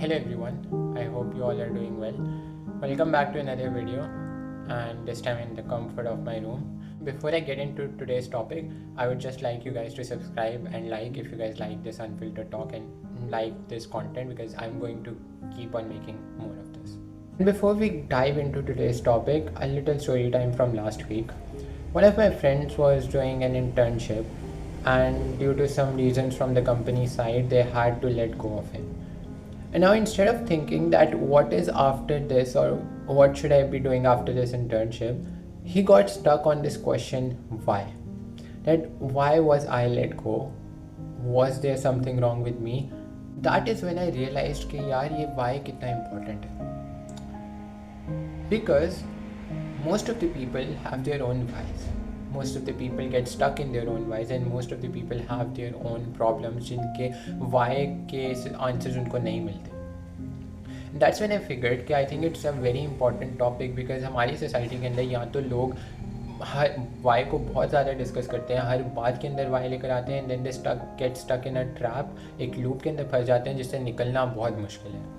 Hello everyone, I hope you all are doing well. Welcome back to another video, and this time in the comfort of my room. Before I get into today's topic, I would just like you guys to subscribe and like if you guys like this unfiltered talk and like this content, because I'm going to keep on making more of this. Before we dive into today's topic, a little story time from last week. One of my friends was doing an internship, and due to some reasons from the company side, they had to let go of him. And now, instead of thinking that what is after this or what should I be doing after this internship, he got stuck on this question, why? That why was I let go? Was there something wrong with me? That is when I realized कि यार ये why कितना important है. Because most of the people have their own whys. Most of the people get stuck in their own whys, and most of the people have their own problems जिनके why के answers उनको नहीं मिलते. That's when I figured कि I think it's a very important topic, because हमारी society के अंदर या तो लोग हर वाई को बहुत ज़्यादा डिस्कस करते हैं, हर बात के अंदर वाई लेकर आते हैं, and then they get stuck in a trap, एक लूप के अंदर फंस जाते हैं जिससे निकलना बहुत मुश्किल है.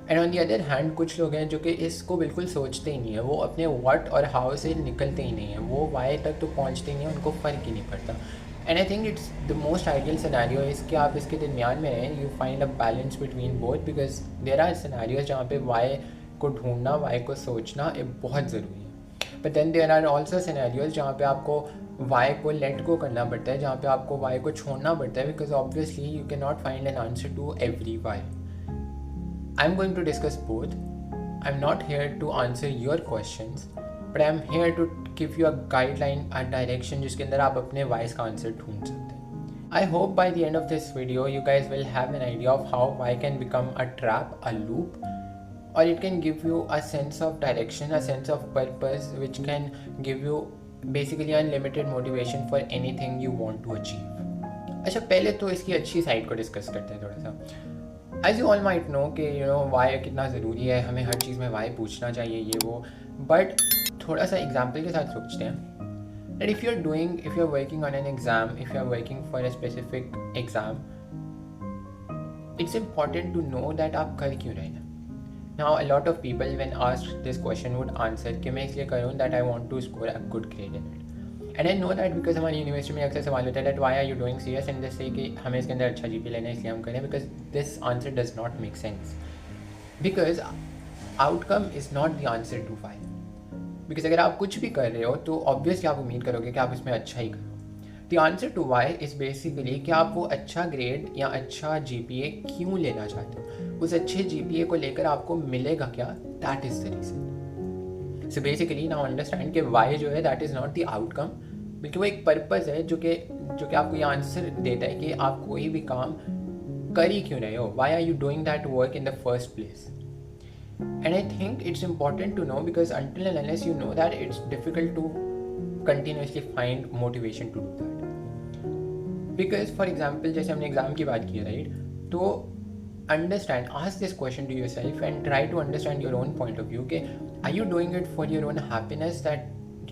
And on the other hand कुछ लोग हैं जो कि इसको बिल्कुल सोचते ही नहीं है, वो अपने व्हाट और हाउ से निकलते ही नहीं है, वो वाई तक तो पहुंचते ही नहीं है, उनको फ़र्क ही नहीं पड़ता. And I think it's the most ideal scenario is कि आप इसके दरमियान में रहें, you find a balance between both, because there are scenarios जहाँ पे वाई को ढूंढना, वाई को सोचना ये बहुत ज़रूरी है. But then there are also scenarios जहाँ पे आपको वाई को लेट गो करना पड़ता है, जहाँ पे आपको वाई को छोड़ना पड़ता है, because obviously you can not find an answer to every why. I'm going to discuss both. I'm not here to answer your questions, but I'm here to give you a guideline, a direction जिसके अंदर आप अपने whys का answer ढूंढ सकते हैं. I hope by the end of this video you guys will have an idea of how why can become a trap, a loop, or it can give you a sense of direction, a sense of purpose, which can give you basically unlimited motivation for anything you want to achieve. अच्छा, पहले तो इसकी अच्छी side को discuss करते हैं थोड़ा सा. As you all might know कि वाई कितना ज़रूरी है, हमें हर चीज़ में वाई पूछना चाहिए ये वो, बट थोड़ा सा एग्जाम्पल के साथ सोचते हैं. That if you are working on an exam, if you are working for a specific exam, it's important to know that आप कर क्यों रहे हैं. Now a lot of people when asked this question would answer कि मैं इसलिए कर रहा हूँ that I want to score a good grade in it. And I know that because हमारी यूनिवर्सिटी में अक्सर सवाल होता है that why are you doing serious, and जैसे कि हमें इसके अंदर अच्छा जीपी लेना है इसलिए हम करें, because this answer does not make sense, because outcome is not the answer to why. Because अगर आप कुछ भी कर रहे हो तो ऑब्वियसली आप उम्मीद करोगे कि आप इसमें अच्छा ही करो. The answer to why is basically कि आप वो अच्छा ग्रेड या अच्छा जीपीए क्यों लेना चाहते हो, उस अच्छे जीपीए को लेकर आपको मिलेगा क्या, that is the reason. So basically now understand कि वाई जो है that is not the outcome, बल्कि वो एक पर्पज़ है जो कि आपको ये आंसर देता है कि आप कोई भी काम कर ही क्यों रहे हो, why are you doing that work in the first place. And I think it's important to know, because until and unless you know that, it's difficult to continuously find motivation to do that. Because for example जैसे हमने exam की बात की right, तो understand, ask this question to yourself and try to understand your own point of view. Okay, are you doing it for your own happiness that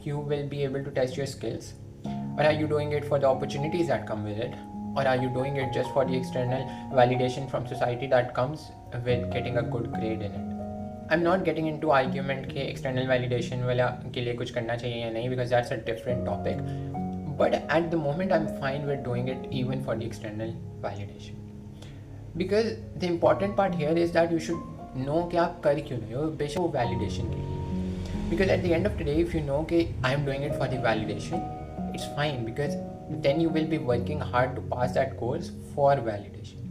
you will be able to test your skills, or are you doing it for the opportunities that come with it, or are you doing it just for the external validation from society that comes with getting a good grade in it? I'm not getting into argument कि external validation वाला के लिए कुछ करना चाहिए या नहीं, because that's a different topic, but at the moment I'm fine with doing it even for the external validation. Because the important part here is that you should know कि आप कर क्यों रहे हो, बेशक वो validation के लिए. Because at the end of the day, if you know कि I am doing it for the validation, it's fine, because then you will be working hard to pass that course for validation.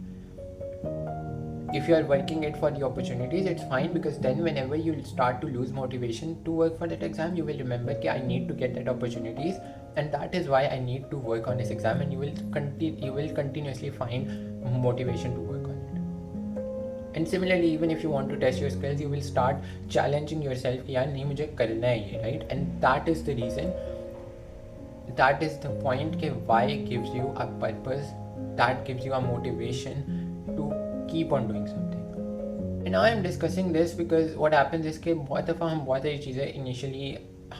If you are working it for the opportunities, it's fine, because then whenever you start to lose motivation to work for that exam, you will remember कि I need to get that opportunities, and that is why I need to work on this exam, and you will continuously find motivation to work on it. And similarly, even if you want to test your skills, you will start challenging yourself कि यार नहीं मुझे करना है ये, right? And that is the reason, that is the point कि why gives you a purpose, that gives you a motivation to keep on doing something. And now I'm discussing this because what happens is कि बहुत दफ़ा हम बहुत सारी चीज़ें initially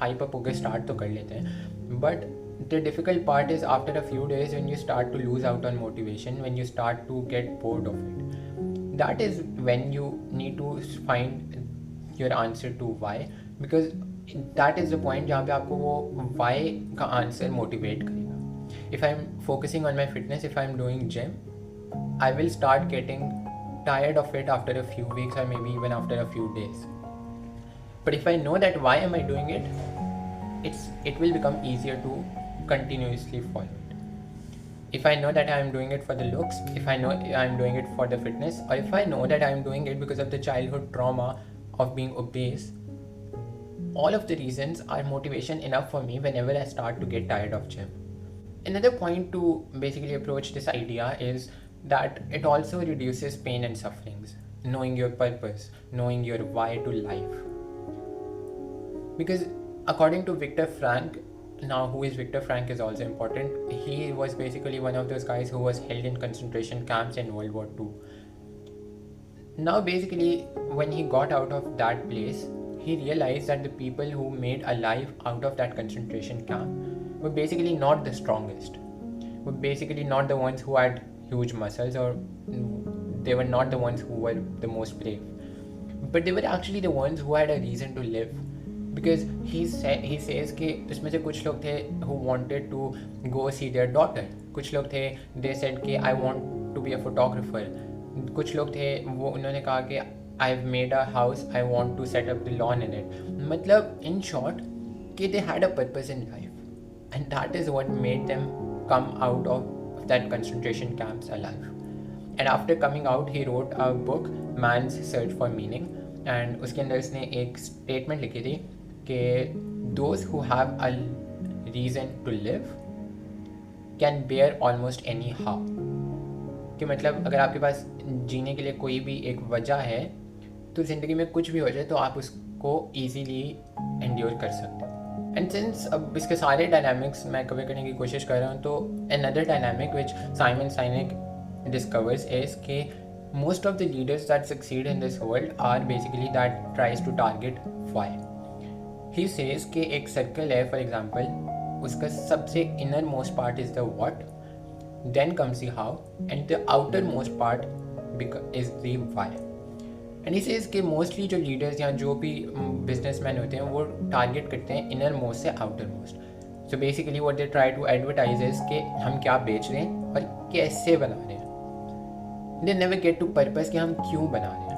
hype up होकर start तो कर लेते हैं, but the difficult part is after a few days when you start to lose out on motivation, when you start to get bored of it. that is when you need to find your answer to why, because that is the point जहाँ पे आपको वो why का answer motivate करेगा. If I'm focusing on my fitness, if I'm doing gym, I will start getting tired of it after a few weeks or maybe even after a few days. But if I know that why am I doing it, it will become easier to continuously follow it. If I know that I am doing it for the looks, if I know I am doing it for the fitness, or if I know that I am doing it because of the childhood trauma of being obese, all of the reasons are motivation enough for me whenever I start to get tired of gym. Another point to basically approach this idea is that it also reduces pain and sufferings, knowing your purpose, knowing your why to life. Because according to Viktor Frankl, now who is Viktor Frankl is also important. He was basically one of those guys who was held in concentration camps in World War II. Now basically when he got out of that place, he realized that the people who made a life out of that concentration camp were basically not the strongest, were basically not the ones who had huge muscles, or they were not the ones who were the most brave, but they were actually the ones who had a reason to live. Because he says कि उसमें से कुछ लोग थे who wanted to go see their daughter, कुछ लोग थे they said कि I want to be a photographer, कुछ लोग थे वो उन्होंने कहा कि I've made a house, I want to set up the lawn in it. मतलब in short कि they had a purpose in life, and that is what made them come out of that concentration camps alive. And after coming out, he wrote a book, Man's Search for Meaning, and उसके अंदर उसने एक statement लिखी थी कि those who have a reason to live can bear almost any how. कि मतलब अगर आपके पास जीने के लिए कोई भी एक वजह है तो ज़िंदगी में कुछ भी हो जाए तो आप उसको easily endure कर सकते हो. And since अब इसके सारे dynamics मैं कवर करने की कोशिश कर रहा हूँ, तो another dynamic which Simon Sinek discovers is कि most of the leaders that succeed in this world are basically that tries to target why. He says कि एक circle है for example, उसका सबसे innermost part is the what, then comes the how, and the outermost part is the why. And he says कि mostly जो leaders या जो भी businessmen होते हैं वो target करते हैं innermost से outermost. So basically what they try to advertise is कि हम क्या बेच रहे हैं और कैसे बना रहे हैं. They never get to purpose कि हम क्यों बना रहे हैं.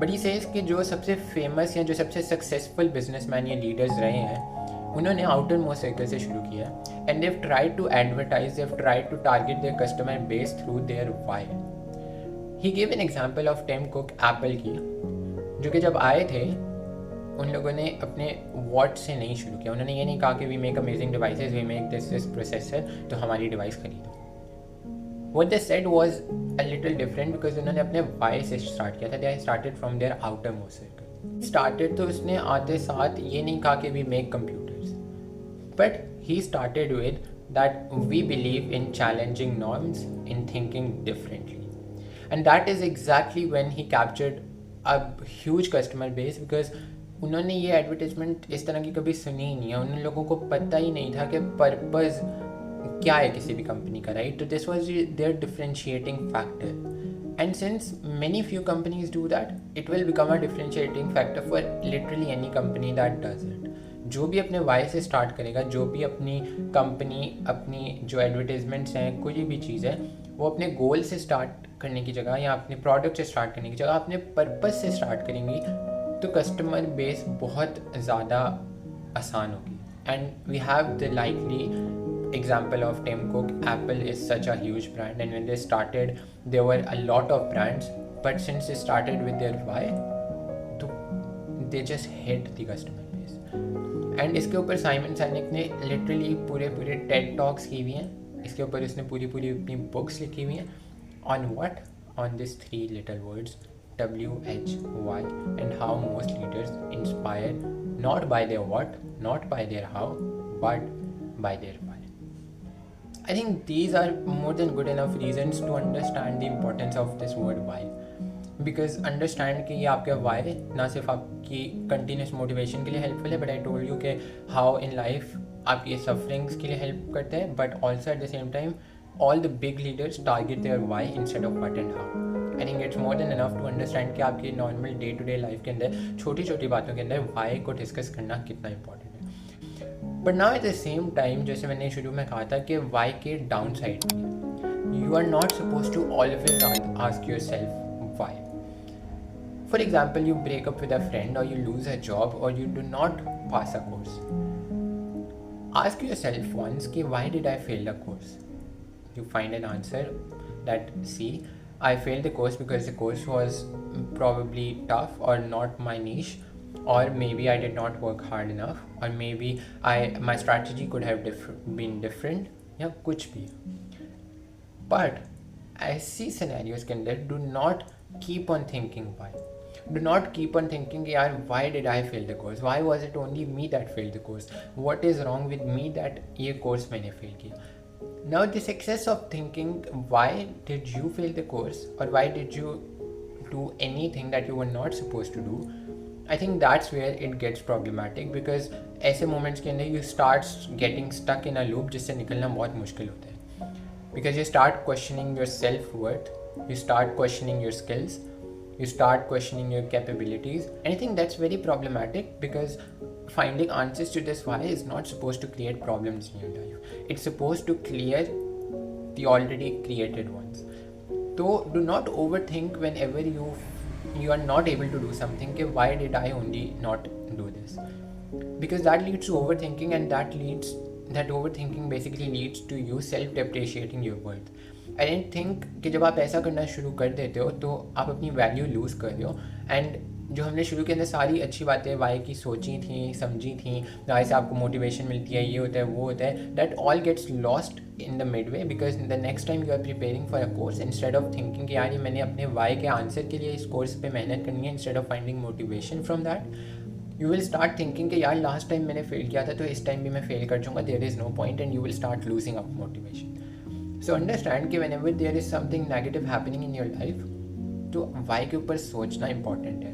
बट ही सेज कि जो सबसे फेमस या जो सबसे सक्सेसफुल बिजनेसमैन या लीडर्स रहे हैं उन्होंने आउटर मोस्ट सर्कल से शुरू किया, and they tried to advertise, they tried to target their customer base through their why. He give an example of Tim Cook Apple की, जो कि जब आए थे उन लोगों ने अपने वॉट से नहीं शुरू किया. उन्होंने ये नहीं कहा कि we make amazing devices, we make this processor, तो हमारी डिवाइस खरीदो. What they said was a little different because उन्होंने अपने why से start किया था. They started from their outermost circle. Started तो उसने आते साथ ये नहीं कहा कि we make computers, but he started with that we believe in challenging norms, in thinking differently, and that is exactly when he captured a huge customer base because उन्होंने ये एडवर्टाइजमेंट इस तरह की कभी सुनी ही नहीं है. उन लोगों को पता ही नहीं था कि पर्पस क्या है किसी भी कंपनी का, राइट? तो this was their differentiating factor, and since many few companies do that, it will become a differentiating factor for literally any company that does it. जो भी अपने वाई से स्टार्ट करेगा, जो भी अपनी कंपनी, अपनी जो एडवर्टाइजमेंट्स हैं, कोई भी चीज़ है, वो अपने गोल से स्टार्ट करने की जगह या अपने प्रोडक्ट से स्टार्ट करने की जगह अपने पर्पस से स्टार्ट करेंगी तो कस्टमर बेस बहुत ज़्यादा आसान होगी. And we have the likely example of Tim Cook. Apple is such a huge brand, and when they started there were a lot of brands, but since they started with their why, they just hit the customer base. And इसके ऊपर Simon साइनिक ने literally पूरे TED Talks की हुई हैं. इसके ऊपर उसने पूरी अपनी बुक्स लिखी हुई हैं. On what? On these 3 little words, WHY, and how most leaders inspire not by their what, not by their how, but by their why. I think these are more than good enough reasons to understand the importance of this word why. Because understand कि ये आपके why ना सिर्फ आपकी continuous motivation के लिए helpful है, but I told you कि how in life आपकी sufferings के लिए help करते हैं, but also at the same time all the big leaders target their why instead of what and how. I think it's more than enough to understand कि आपकी normal day to day life के अंदर छोटी छोटी बातों के अंदर Y को डिस्कस करना कितना इंपॉर्टेंट है. But now at the same time, जैसे मैंने शुरू में कहा था कि वाई के downside you are not suppose to always ask yourself why. For example, you break up with a friend, or you lose a job, or you do not pass a course. Ask yourself once, why did I fail the course? You find an answer that, see, I failed the course because the course was probably tough or not my niche, or maybe I did not work hard enough, or maybe my strategy could have been different, या कुछ भी. But ऐसी scenarios के अंदर do not keep on thinking why. Do not keep on thinking, yaar, why did I fail the course? Why was it only me that failed the course? What is wrong with me that ये course मैंने fail किया? Now this excess of thinking, why did you fail the course, or why did you do anything that you were not supposed to do? I think that's where it gets problematic, because ऐसे moments के अंदर you start getting stuck in a loop जिससे निकलना बहुत मुश्किल होता है. Because you start questioning your self-worth, you start questioning your skills, you start questioning your capabilities, and I think that's very problematic, because finding answers to this why is not supposed to create problems in your life. It's supposed to clear the already created ones. So do not overthink whenever you are not able to do something, why did I only not do this? Because that leads to overthinking, and that overthinking basically leads to you self-depreciating your worth. I don't think कि जब आप ऐसा करना शुरू कर देते हो तो आप अपनी वैल्यू लूज़ कर रहे हो. एंड जो हमने शुरू के अंदर सारी अच्छी बातें वाई की सोची थी, समझी थी, जहाँ से आपको मोटिवेशन मिलती है, ये होता है, वो होता है, that all gets lost in the mid way, because the next time you are preparing for a course, instead of thinking कि यार ये मैंने अपने वाई के आंसर के लिए इस कोर्स पे मेहनत करनी है, instead of finding motivation from that, you will start thinking कि यार लास्ट टाइम मैंने फेल किया था तो इस टाइम भी मैं फेल कर जाऊँगा, there is no point, and you will start losing up motivation. So understand कि whenever there is something negative happening in your life, तो why के ऊपर सोचना important है.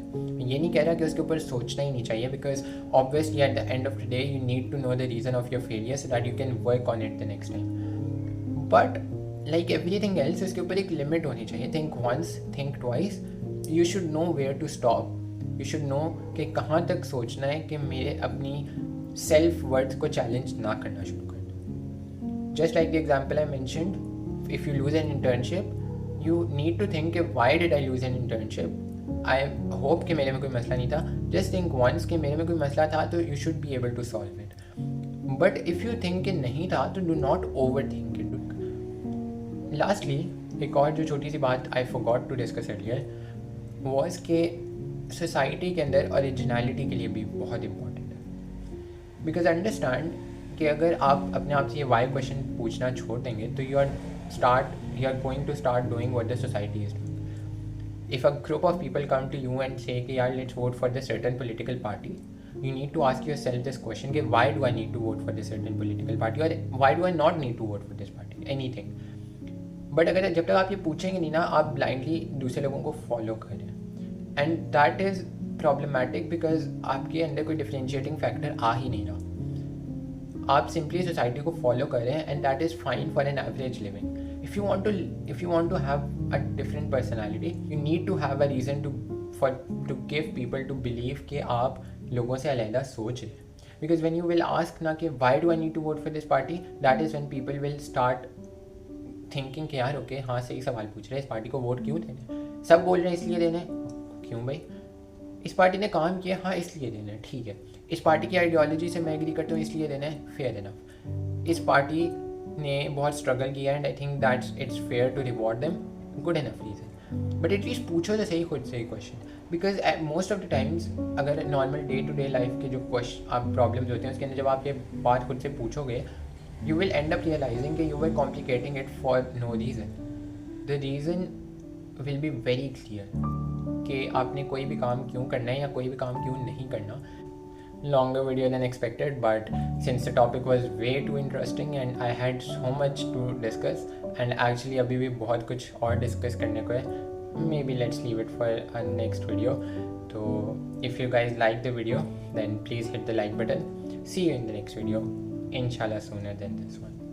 ये नहीं कह रहा कि उसके ऊपर सोचना ही नहीं चाहिए, because obviously at the end of the day you need to know the reason of your failure so that you can work on it the next time. But like everything else, उसके ऊपर एक limit होनी चाहिए. Think once, think twice. You should know where to stop. You should know कि कहाँ तक सोचना है कि मेरे अपनी self worth को challenge ना करना शुरू कर. Just like the example I mentioned, if you lose an internship, you need to think, why did I lose an internship? I hope कि मेरे में कोई मसला नहीं था. Just think once कि मेरे में कोई मसला था, तो you should be able to solve it. But if you think कि नहीं था, तो do not overthink it. Lastly, एक और जो छोटी सी बात I forgot to discuss earlier was कि society के अंदर originality के लिए भी बहुत important है. Because understand कि अगर आप अपने आप से ये वाई क्वेश्चन पूछना छोड़ देंगे तो you are going to start doing what the society is doing. If a group of people come to you and say कि यार let's vote for the certain political party, you need to ask yourself this question कि why do I need to vote for this certain political party, और why do I not need to vote for this party, anything. But अगर जब तक आप ये पूछेंगे नहीं ना, आप ब्लाइंडली दूसरे लोगों को फॉलो करें, and that is problematic, because आपके अंदर कोई डिफरेंशिएटिंग फैक्टर आ ही नहीं रहा. आप सिंपली सोसाइटी को फॉलो करें, and that is fine for an average living. If you want to have a different personality, you need to have a reason to give people to believe कि आप लोगों से अलहदा सोच रहे. Because when you will ask ना कि why do I need to vote for this party, that is when people will start thinking कि यार ओके, हाँ सही सवाल पूछ रहे हैं, इस पार्टी को वोट क्यों देने, सब बोल रहे हैं इसलिए देने, क्यों भाई, इस पार्टी ने काम किया, हाँ इसलिए देना है, ठीक है, इस पार्टी की आइडियोलॉजी से मैं एग्री करता हूँ इसलिए देना है, फेयर इनफ, इस पार्टी ने बहुत स्ट्रगल किया and I think that's it's fair to reward them, good enough reason. But at least पूछो तो सही खुद से ही question, because most of the times अगर normal day to day life के जो क्वेश्चन आप प्रॉब्लम्स होते हैं उसके अंदर जब आप ये बात खुद से पूछोगे, you will end up realizing that you were complicating it for no reason. The reason will be very clear कि आपने कोई भी काम क्यों करना है या कोई भी काम क्यों नहीं करना. Longer video than expected, but since the topic was way too interesting and I had so much to discuss and actually अभी भी बहुत कुछ और discuss करने को है, maybe let's leave it for a next video. So if you guys like the video then please hit the like button. See you in the next video, inshallah sooner than this one.